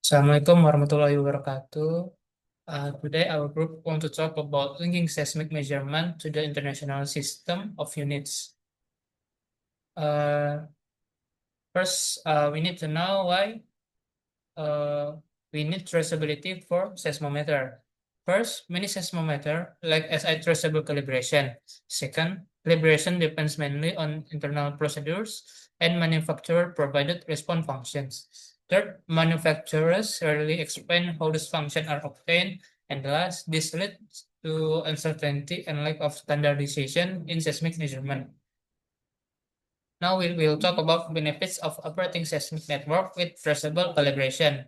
Assalamualaikum warahmatullahi wabarakatuh. Today our group want to talk about linking seismic measurement to the international system of units. First, we need to know why we need traceability for seismometer. First, many seismometer like SI traceable calibration. Second, calibration depends mainly on internal procedures and manufacturer provided response functions. Third, manufacturers rarely explain how these functions are obtained. And last, this leads to uncertainty and lack of standardization in seismic measurement. Now we will talk about benefits of operating seismic network with traceable calibration.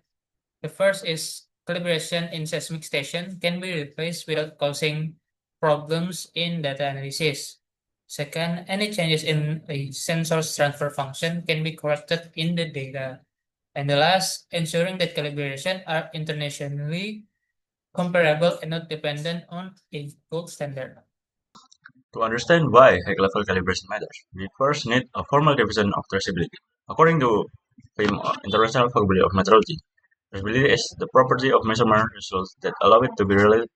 The first is calibration in seismic station can be replaced without causing problems in data analysis. Second, any changes in a sensor's transfer function can be corrected in the data. And the last, ensuring that calibration are internationally comparable and not dependent on a gold standard. To understand why high-level calibration matters, we first need a formal definition of traceability. According to International Faculty of Meteorology, traceability is the property of measurement results that allow it to be related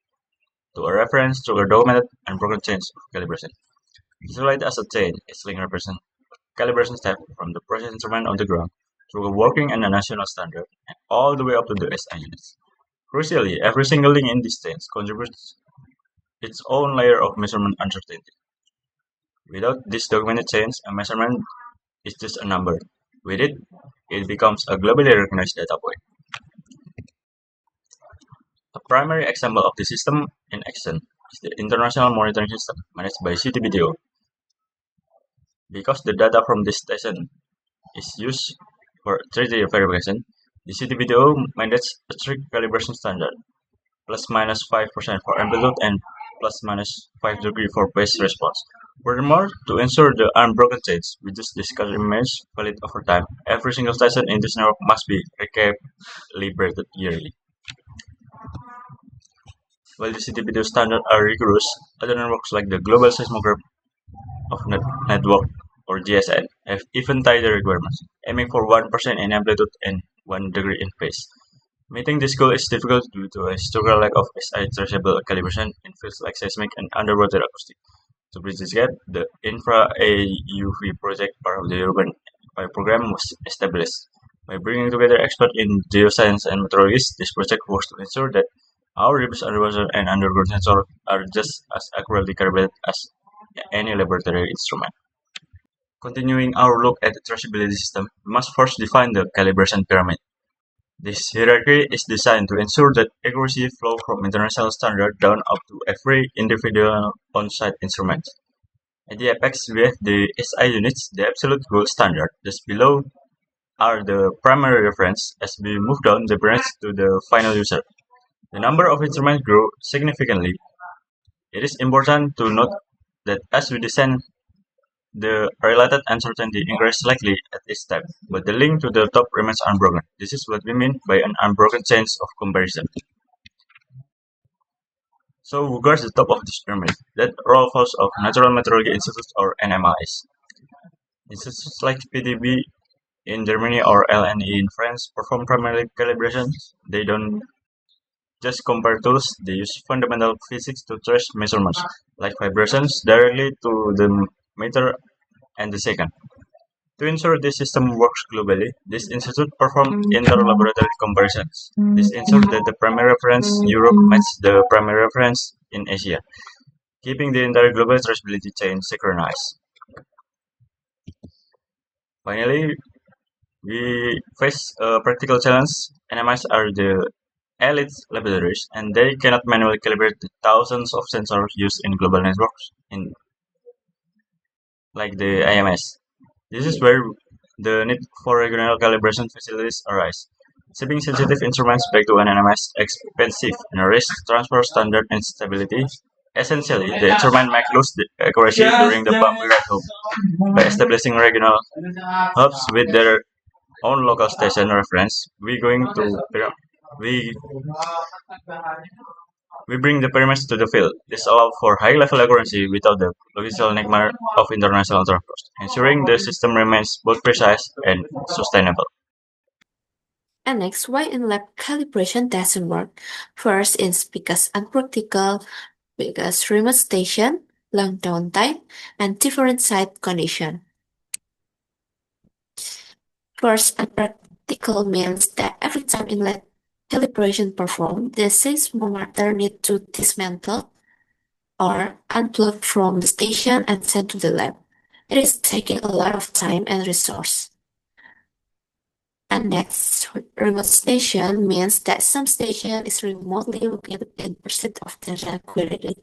to a reference through a documented and broken chain of calibration. Visualized as a chain, its link represents calibration step from the process instrument on the ground through a working and a national standard and all the way up to the SI units. Crucially, every single link in this chain contributes its own layer of measurement uncertainty. Without this documented chains, a measurement is just a number. With it, it becomes a globally recognized data point. A primary example of the system in action is the International Monitoring System managed by CTBTO. Because the data from this station is used for 3D verification, the CTBTO mandates a strict calibration standard, plus minus 5% for amplitude and plus minus 5 degree for phase response. Furthermore, to ensure the unbroken chains, which is discussed remains valid over time, every single station in this network must be recalibrated yearly. While the CTBTO standards are rigorous, other networks like the Global Seismograph of Network or GSN have even tighter requirements, aiming for 1% in amplitude and 1 degree in phase. Meeting this goal is difficult due to a historical lack of SI traceable calibration in fields like seismic and underwater acoustics. To bridge this gap, the Infra-AUV project, part of the European Fire program, was established. By bringing together experts in geoscience and meteorology, this project works to ensure that our deepest underwater and underground sensors are just as accurately calibrated as any laboratory instrument. Continuing our look at the traceability system, we must first define the calibration pyramid. This hierarchy is designed to ensure that accuracy flows from international standard down up to every individual on-site instrument. At the apex, we have the SI units, the absolute gold standard. Just below are the primary reference. As we move down the branch to the final user, the number of instruments grow significantly. It is important to note that as we descend, the related uncertainty increases slightly at each step, but the link to the top remains unbroken. This is what we mean by an unbroken chain of comparison. So who guards the top of this pyramid? That role falls of Natural Meteorology Institutes or NMIs. Institutes like PTB in Germany or LNE in France perform primarily calibrations. They don't just compare tools, they use fundamental physics to trace measurements, like vibrations, directly to the meter and the second. To ensure this system works globally, this institute performs inter-laboratory comparisons. This ensures that the primary reference Europe matches the primary reference in Asia, keeping the entire global traceability chain synchronized. Finally, we face a practical challenge. NMIs are the elite laboratories, and they cannot manually calibrate the thousands of sensors used in global networks, like the IMS. This is where the need for regional calibration facilities arise. Shipping sensitive instruments back to an NMS is expensive and risks transfer standard instability. Essentially, the instrument might lose the accuracy during the bumpy ride home. By establishing regional hubs with their own local station reference, we we bring the pyramids to the field. This allows for high-level accuracy without the logistical nightmare of international transport, ensuring the system remains both precise and sustainable. And next, why in-lab calibration doesn't work? First, it's because unpractical, because remote station, long downtime, and different site condition. First, unpractical means that every time inlet calibration performed, the seismometer need to dismantle or unplug from the station and sent to the lab. It is taking a lot of time and resource. And next, remote station means that some station is remotely located in pursuit of data quality.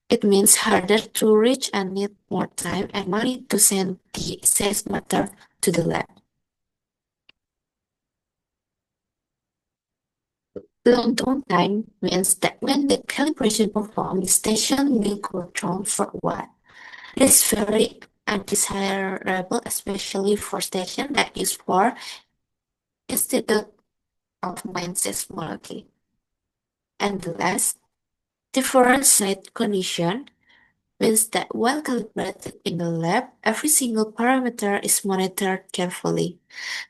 It means harder to reach and need more time and money to send the seismometer to the lab. Long downtime means that when the calibration performed, the station will go down for a while. It is very undesirable, especially for stations that use for Institute of Mine Seismology. And the last, different site condition means that while calibrated in the lab, every single parameter is monitored carefully.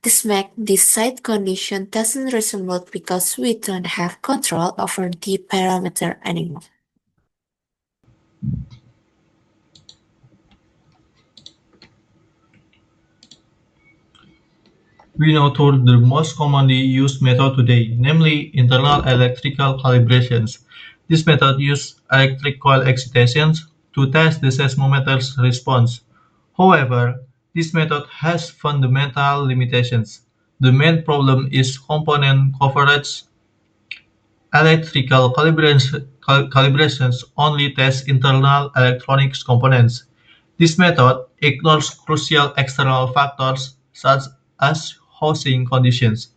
This makes the site condition doesn't resemble because we don't have control over the parameter anymore. We now turn to the most commonly used method today, namely internal electrical calibrations. This method uses electric coil excitations to test the seismometer's response. However, this method has fundamental limitations. The main problem is component coverage. Electrical calibrations only test internal electronics components. This method ignores crucial external factors such as housing conditions,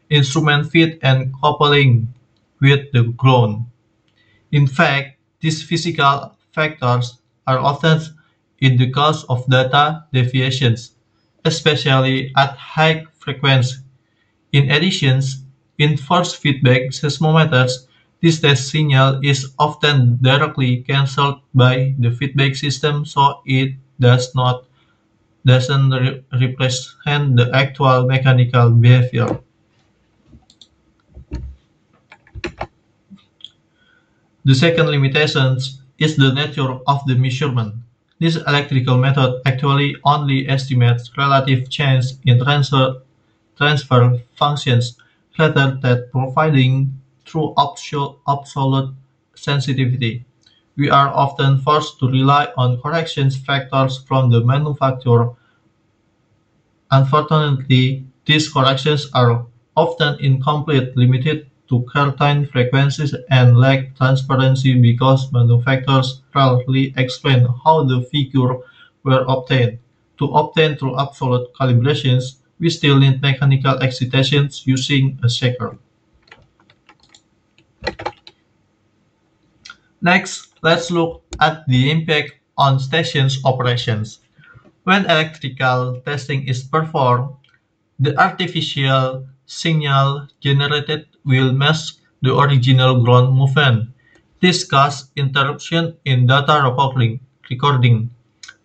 instrument fit, and coupling with the ground. In fact, these physical factors are often in the cause of data deviations, especially at high frequency. In addition, in force feedback seismometers, this test signal is often directly cancelled by the feedback system, so it doesn't represent the actual mechanical behavior. The second limitation is the nature of the measurement. This electrical method actually only estimates relative change in transfer functions rather than providing true absolute sensitivity. We are often forced to rely on correction factors from the manufacturer. Unfortunately, these corrections are often incomplete, limited to certain frequencies, and lack transparency because manufacturers rarely explain how the figures were obtained. To obtain true absolute calibrations, we still need mechanical excitations using a shaker. Next, let's look at the impact on stations operations. When electrical testing is performed, the artificial signal generated will mask the original ground movement. This causes interruption in data recording,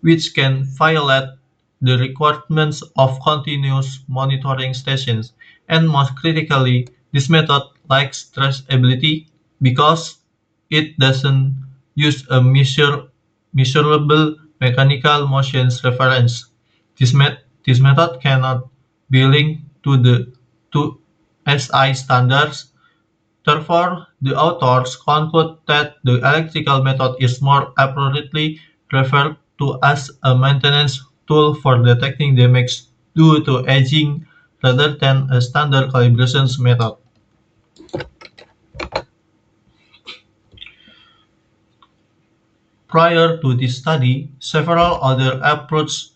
which can violate the requirements of continuous monitoring stations. And most critically, this method lacks traceability because it doesn't use a measurable mechanical motions reference. This method cannot be linked to the to S.Si standards. Therefore, the authors conclude that the electrical method is more appropriately referred to as a maintenance tool for detecting damage due to aging rather than a standard calibration method. Prior to this study, several other approaches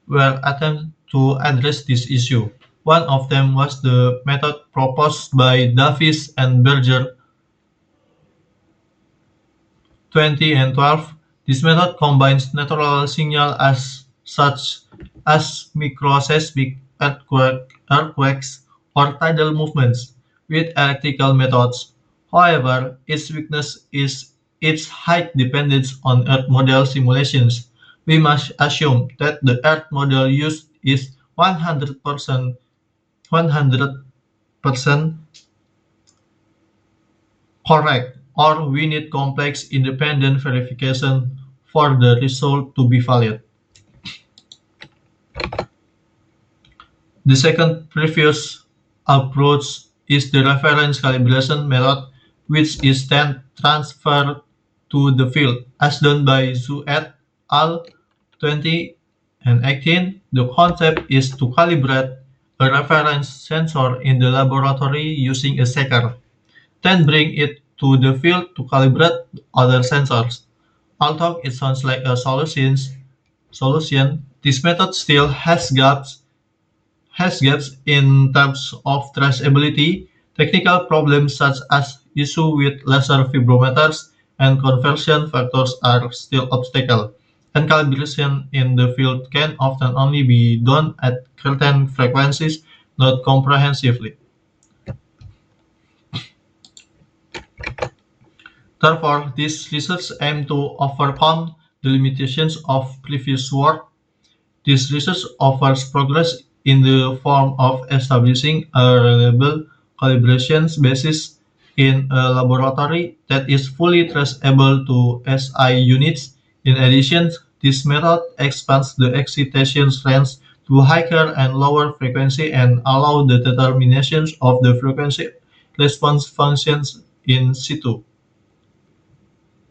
were attempted to address this issue. One of them was the method proposed by Davis and Berger 2012. This method combines natural signals such as microseismic earthquakes or tidal movements with electrical methods. However, its weakness is its high dependence on Earth model simulations. We must assume that the Earth model used is 100% 100% correct, or we need complex independent verification for the result to be valid. The second previous approach is the reference calibration method, which is then transferred to the field, as done by Zhu et al. 2018. The concept is to calibrate a reference sensor in the laboratory using a shaker, then bring it to the field to calibrate other sensors. Although it sounds like a solution, this method still has gaps in terms of traceability. Technical problems such as issue with laser vibrometers and conversion factors are still obstacles, and calibration in the field can often only be done at certain frequencies, not comprehensively. Therefore, this research aims to overcome the limitations of previous work. This research offers progress in the form of establishing a reliable calibration basis in a laboratory that is fully traceable to S.I units. In addition, this method expands the excitation range to higher and lower frequency and allow the determination of the frequency response functions in situ,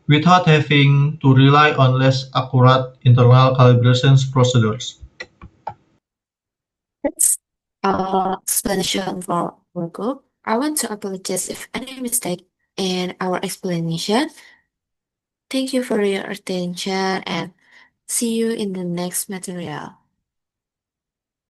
without having to rely on less accurate internal calibration procedures. That's our explanation for our group. I want to apologize if any mistake in our explanation. Thank you for your attention and see you in the next material.